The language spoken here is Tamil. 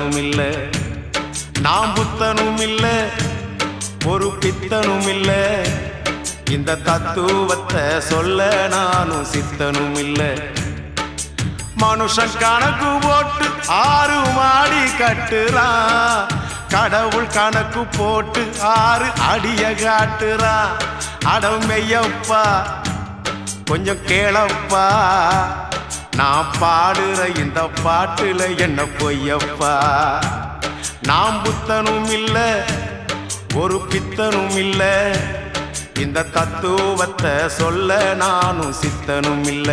சித்தனும் இல்ல, நாம் புத்தனும் இல்ல, ஒரு பித்தனும் இல்ல, இந்த தத்துவத்தை சொல்ல நானும் சித்தனும் இல்ல. மனுஷன் கணக்கு போட்டு 6 மாடி கட்டுறான், கடவுள் கணக்கு போட்டு 6 அடிய காட்டுறான். அடமையப்பா கொஞ்சம் கேளப்பா, நான் பாடுற இந்த பாட்டுல என்ன பொய்யப்பா. நாம் புத்தனும் இல்ல, ஒரு பித்தனும் இல்ல, இந்த தத்துவத்தை சொல்ல நானும் சித்தனும் இல்ல.